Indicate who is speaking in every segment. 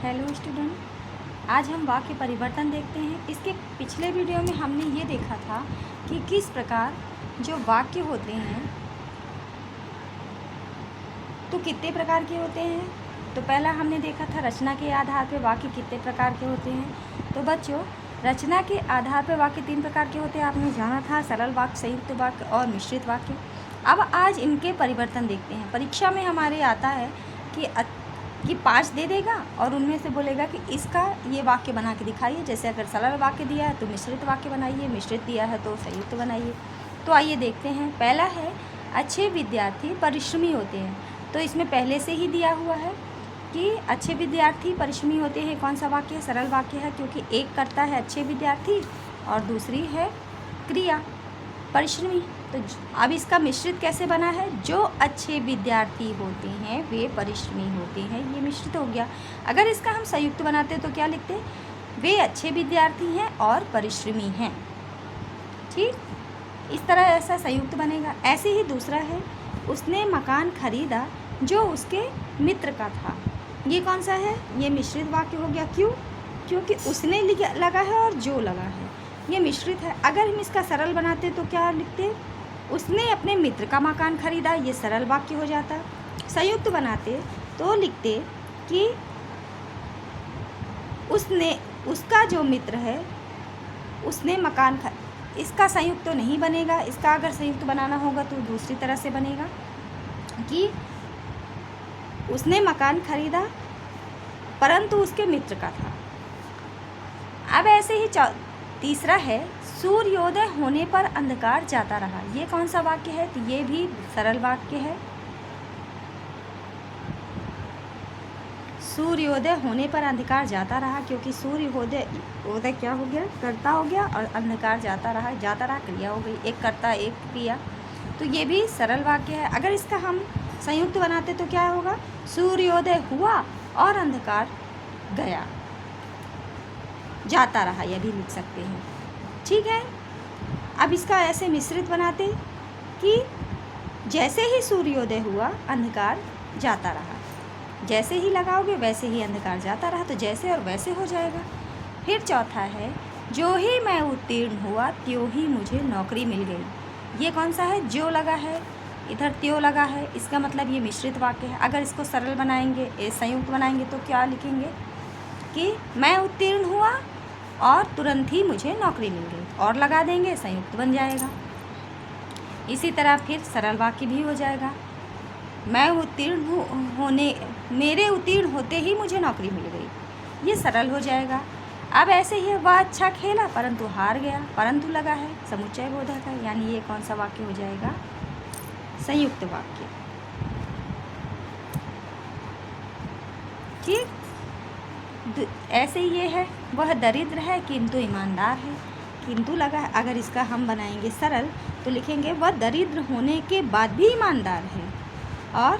Speaker 1: Hello student, आज हम वाक्य परिवर्तन देखते हैं। इसके पिछले वीडियो में हमने ये देखा था कि किस प्रकार जो वाक्य होते हैं तो कितने प्रकार के होते हैं। तो पहला हमने देखा था रचना के आधार पर वाक्य कितने प्रकार के होते हैं। तो बच्चों, रचना के आधार पर वाक्य 3 प्रकार के होते हैं, आपने जाना था, सरल वाक्य, संयुक्त वाक्य और मिश्रित वाक्य। अब आज इनके परिवर्तन देखते हैं। परीक्षा में हमारे आता है कि 5 दे देगा और उनमें से बोलेगा कि इसका ये वाक्य बना के दिखाइए। जैसे अगर सरल वाक्य दिया है तो मिश्रित वाक्य बनाइए, मिश्रित दिया है तो संयुक्त बनाइए। तो आइए देखते हैं। पहला है अच्छे विद्यार्थी परिश्रमी होते हैं। तो इसमें पहले से ही दिया हुआ है कि अच्छे विद्यार्थी परिश्रमी होते हैं। कौन सा वाक्य है? सरल वाक्य है, क्योंकि एक करता है अच्छे विद्यार्थी और दूसरी है क्रिया परिश्रमी। तो अब इसका मिश्रित कैसे बना है? जो अच्छे विद्यार्थी होते हैं वे परिश्रमी होते हैं, ये मिश्रित हो गया। अगर इसका हम संयुक्त बनाते तो क्या लिखते? वे अच्छे विद्यार्थी हैं और परिश्रमी हैं। ठीक, इस तरह ऐसा संयुक्त बनेगा। ऐसे ही दूसरा है उसने मकान खरीदा जो उसके मित्र का था। ये कौन सा है? ये मिश्रित वाक्य हो गया। क्यों? क्योंकि उसने लगा है और जो लगा है, ये मिश्रित है। अगर हम इसका सरल बनाते तो क्या लिखते? उसने अपने मित्र का मकान खरीदा, ये सरल वाक्य हो जाता। संयुक्त बनाते तो लिखते कि उसका जो मित्र है उसने मकान इसका संयुक्त तो नहीं बनेगा। इसका अगर संयुक्त बनाना होगा तो दूसरी तरह से बनेगा कि उसने मकान खरीदा परंतु उसके मित्र का था। अब ऐसे ही तीसरा है सूर्योदय होने पर अंधकार जाता रहा। ये कौन सा वाक्य है? तो ये भी सरल वाक्य है। सूर्योदय होने पर अंधकार जाता रहा, क्योंकि सूर्योदय क्या हो गया? कर्ता हो गया और अंधकार जाता रहा क्रिया हो गई। एक कर्ता एक क्रिया, तो ये भी सरल वाक्य है। अगर इसका हम संयुक्त बनाते तो क्या होगा? सूर्योदय हुआ और अंधकार गया, जाता रहा, यह भी लिख सकते हैं। ठीक है। अब इसका ऐसे मिश्रित बनाते कि जैसे ही सूर्योदय हुआ अंधकार जाता रहा। जैसे ही लगाओगे वैसे ही अंधकार जाता रहा, तो जैसे और वैसे हो जाएगा। फिर चौथा है जो ही मैं उत्तीर्ण हुआ त्यों ही मुझे नौकरी मिल गई। ये कौन सा है? जो लगा है, इधर त्यों लगा है, इसका मतलब ये मिश्रित वाक्य है। अगर इसको सरल बनाएंगे, संयुक्त बनाएंगे तो क्या लिखेंगे कि मैं उत्तीर्ण हुआ और तुरंत ही मुझे नौकरी मिल गई, और लगा देंगे, संयुक्त बन जाएगा। इसी तरह फिर सरल वाक्य भी हो जाएगा। मेरे उत्तीर्ण होते ही मुझे नौकरी मिल गई, ये सरल हो जाएगा। अब ऐसे ही वह अच्छा खेला परंतु हार गया, परंतु लगा है, समुच्चय बोधक है, यानी ये कौन सा वाक्य हो जाएगा? संयुक्त वाक्य। ठीक, ऐसे ही ये है वह दरिद्र है किंतु ईमानदार है। किंतु लगा है। अगर इसका हम बनाएंगे सरल तो लिखेंगे वह दरिद्र होने के बाद भी ईमानदार है, और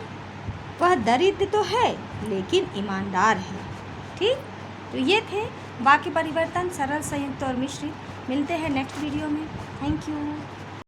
Speaker 1: वह दरिद्र तो है लेकिन ईमानदार है। ठीक, तो ये थे वाक्य परिवर्तन, सरल, संयुक्त और मिश्रित। मिलते हैं नेक्स्ट वीडियो में। Thank you.